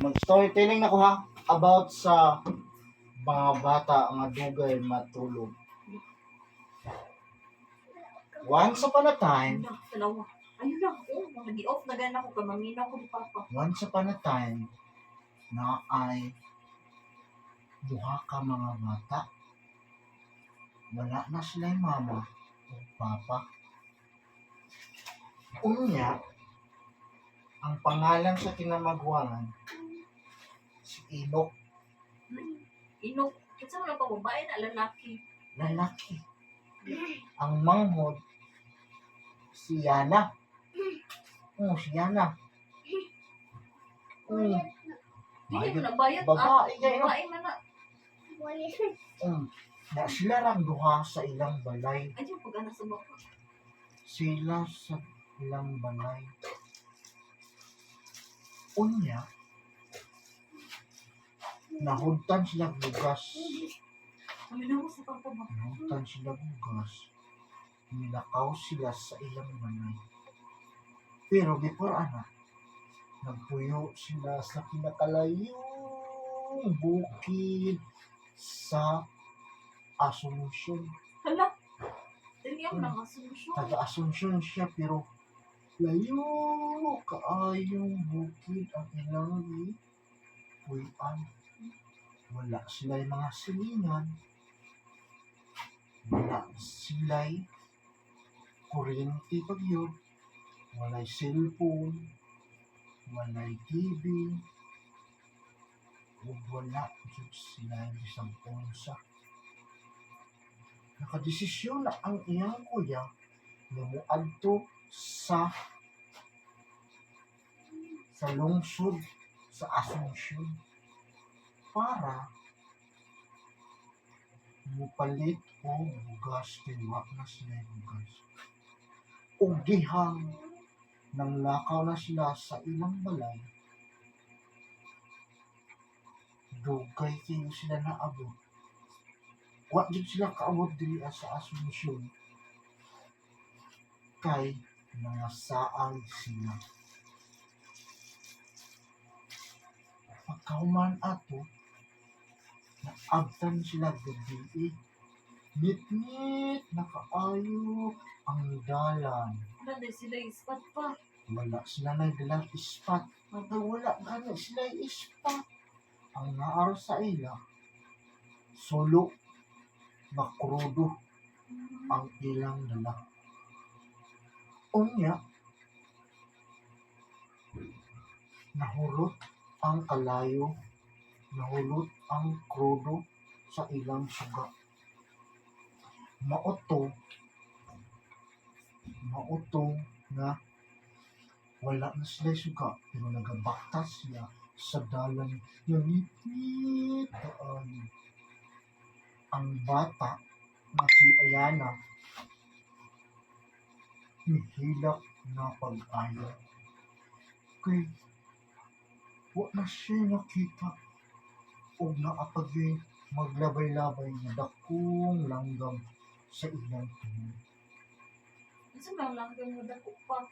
Mag-storytelling na ko ha about sa mga bata nga dugay matulog. Once upon a time, Dalawa. Ayun na, nag-i-off na gana ko, kamaminaw ko ni Papa. once upon a time, na ay duha ka mga bata. Wala na sila yung mama o papa. Unya, ang pangalan sa kinamagwangan, si Inok, Inok, kasi wala pa babae na lalaki. lalaki. Ang manghod, si Yana. Si Yana. Hindi mo na bayad. Babae kayo. Babae man na. Na sila lang duha sa ilang balay. Ay, yung pag-anak sa baka. Sila sa ilang balay. Unya, nahuntan sila bugas. Aminaw sa Papa ba? Nahuntan sila bugas. Nilakaw sila sa ilang balay. Pero before nagpuyo sila sa pinakalayong bukid sa Asunsyon. Hala. Dali ako nang asolusyon. Taga-Asunsyon siya pero layo kaayong bukid ang ilang puyan. Wala sila'y mga silingan. Wala sila'y kuryente pag yun. Wala'y cellphone. Wala'y TV. O wala sila'y isang punsa. Nakadesisyon na ang iyang kuya na muadto sa lungsod sa Asunsyon para mupalit o bugas tiwak na sila bugas. O gihang nang lakaw na sila sa ilang balay, dugay kayo sila naabot. Wa jud sila kaabot diri sa Asunsyon kay mga saang sila. Pagkahuman ato, naabtan sila gabi. Ngit-ngit na kaayo ang dalan. Wala din sila ispat pa. Wala sila nagdalang ispat. Wala gani sila ispat. Ang naaro sa ila, solo na krudo ang ilang dala. Unya, nahulot ang kalayo, nahulot ang krudo sa ilang suga. Mautong na wala na sila suga pero nagabaktas siya sa dalan ng ngit-ngit kaayo. Ang bata na si Ayana nihilak na pag-ayo kay wala siya nakita o naapagay maglabay-labay na dakong langgam sa ilang tunog. Kasi lang langgam mo dako pa.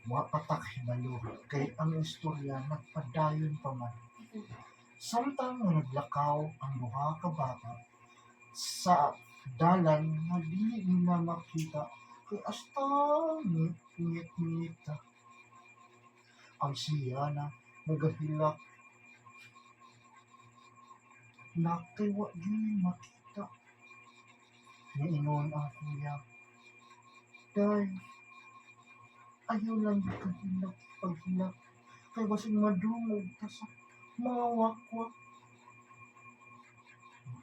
Wapatak hibalo kay ang istorya nagpadayon pa man. Samtang naglakaw ang duha ka bata sa dalan na dili nila makita kay hasta ngit-ngit ang siya na nagahilak na kay wa din makita. Niingon ang kuya, day, ayaw lang kahilak paghilak kay basing madungog ta sa mga wakwak.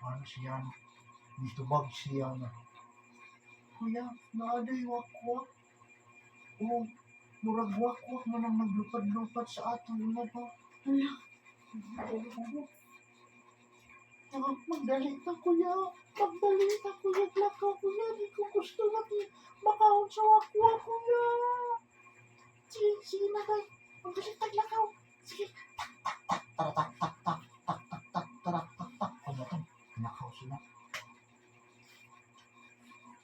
Ano siya na? Nitubag siya na, kuya, naaday wakwak. O, murag wakwak man ang naglupad-lupad sa atong ina ba? Hala. Magdali ka kuya, magdali ka kuya, lakaw kuya, di ko gusto na makahon sa wakwak kuya. Sige na kay, magdali taglakaw. Sige, tak. Kumatang, nakaw sila.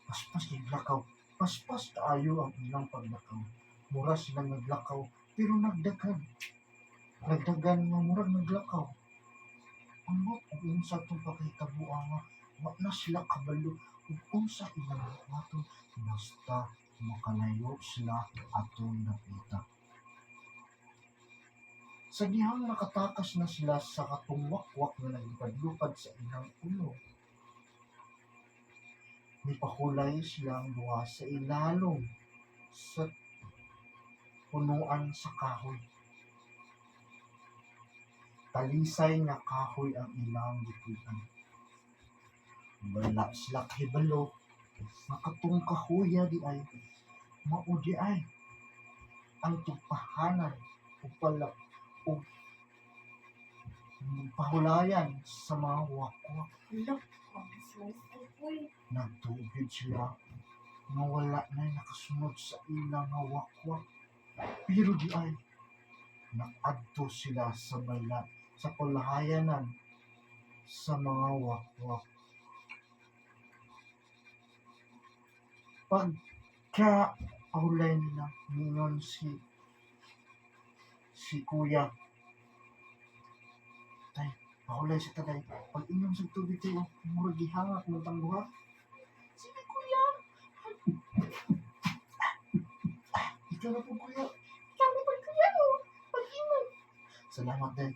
Paspas yung lakaw. Paspas kaayo ang ilang paglakaw. Mura silang naglakaw Pero nagdagan nga murag naglakaw. Ambot ug unsa tong pakitabuan nga wa na sila kabalo ug unsa ilang aton basta makalayo sila atong napita. Sa dihang nakatakas na sila sa katungwakwak nga nagipadlupad sa ilang ulo, nipahulay silang duha sa ilalom sa punuan sa kahoy. Talisay nga kahoy ang ilang gipuy-an. Wala sila kahibalo nga katong kahoya di ay mao di ay ang tugpahanan ug ug pahulayan sa mga wakwak. Hala, ang slice ay uy. Nagtugid sila nga wala na'y nakasunod sa ilang nga wakwak. Pero di ay naadto sila sa palahayanan sa mga wakwak. Pagka pahulay nila, ningon si kuya, tay, pahulay sa taday. Pag inom sa tubig tayo, murag gihangak mo tangguha. Sige kuya. Ikaw na po kuya. Ikaw na po kuya mo. Pag inom. Salamat din.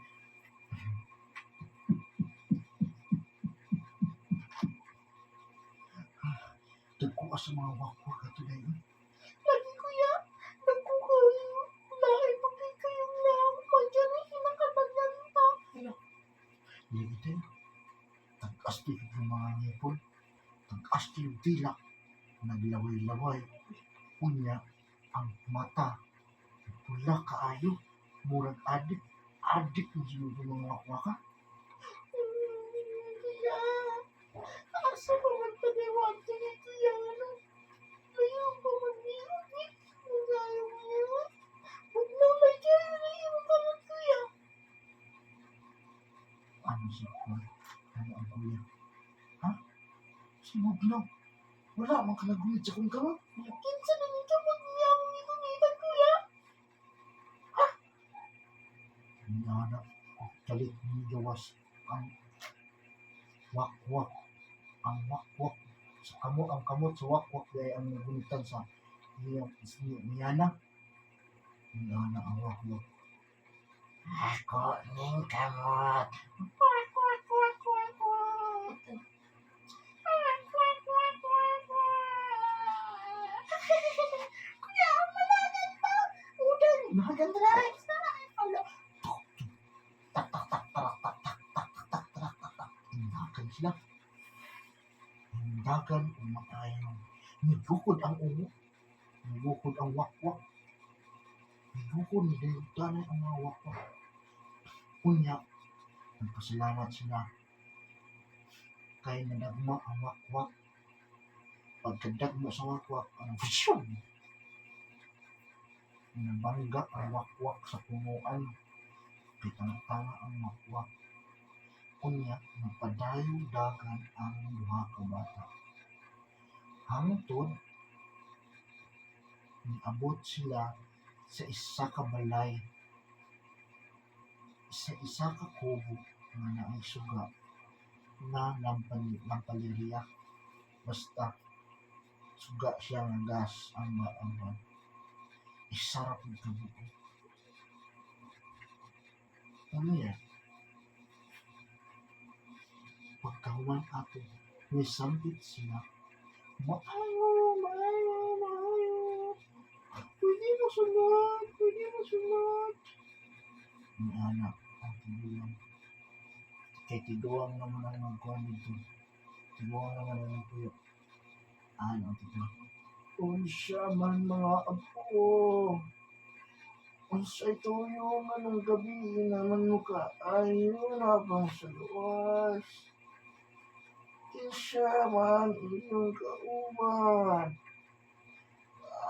Dagko sa mga wakwak ka today. Lagi kuya. Dagko kayo. Lahat pag kayong lang. Magdyan hinakabagan pa. Hindi tayo. Tag-asti yung mga ngipon. Tag-asti yung tila. Naglaway-laway. Unya ang mata. Pula kaayo. Murag adik. Adik na yung mga wakwaka. Kuya. Asa ba magpaniwag ni kuya? Ayaw ba mag-iwag? Ayaw mo. Huwag na may kayo na yung kamot kuya. Ano si kuya? Ano ang kuya? Ha? Si Mugnaw. Wala mang kalagulit sa kong kamot. Kinsa na nito mag-iyawang ni kumitan kuya? Ha? Ang anak. Kalit ni gawas ang wakwak. Ang wakwak sa kamot, ang kamot sa wakwak dahil ang nagunitan sa niyana. Niyana ang wakwak. Ako ning kamot. Kwak, kwak, kwak, kwak, kwak. Kwak, kwak, kwak, kwak, kwak. Kuya, ang malagan pa. Udan, malagan na rin. Ala. Tak, tak, tak, tak, tak, tak, tak, tak, tak, tak, tak. Hindakan sila. Hindakan o makayaw. Nilukod ang umo. Nilukod ang wakwak. Nilukod, nilukdanay ang mga wakwak. Unya, nagpasalamat sila. Kaya nadagma ang wakwak. Pagkadagma sa wakwak, ang visyon. Nabangga ang wakwak sa punuan. Kitang-tanga ang wakwak. Unya, nagpadayo dagan ang duha ka bata. Hangtod, niabot sila sa isa ka balay, sa isa ka kubo nga naay suga na lampaliriya. Basta suga siya nga gas ang maamban. Isarap ng kabuo. Ano yan? Pagkahuman ato, nisambit sila. Maayo, maayo, maayo. Pwede mo sunod, pwede mo sunod. Ni anak, ang tigulang. Kay tiguang naman ang magkuhan dito. Tiguang naman ang magkuyo. Ano ang tigulang? Unsya man mga apo. Unsay tuyo man ang gabi naman mo ka. Ayaw na bang sa luwas. Kinsa man inyong kauban.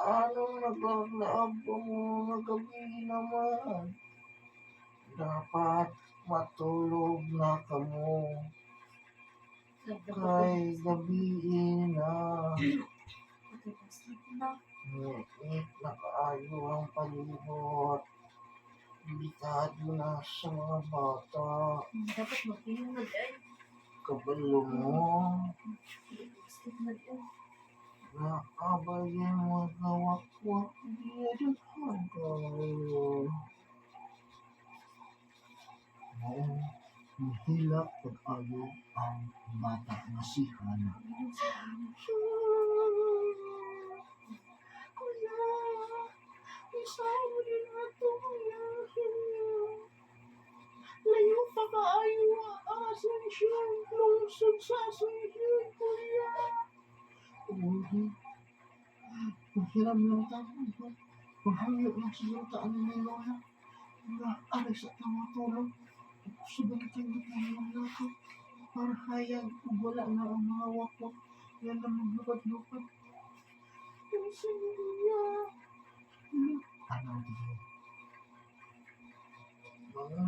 Anong naglaab mo nga gabi naman? Dapat matulog na kamo. Kay gabi na. Okay, sleep na. Ngiit na kaayo ang palibot. Delikado na sa mga bata. Dapat magpinong na dyan. Kabalo mo. Step na dyan. Naabayin mo na wakwak. Diyan hanggang. Noong mahilak pag-ayo ang bata na si Hana. Kuya, isama din ato kuya. Layo pa kaayo ang Asensyon. Lungsod sa Asensyon, kuya. Uy, mahiram lang tayo. Mahangyo lang sa yuta ang nilola. Alis at tulong. Subang tayo ng nato. Para hayag kung wala na ang mga wakwak. Yan na maglukad-lukad. Yung siya. Ano din? Mga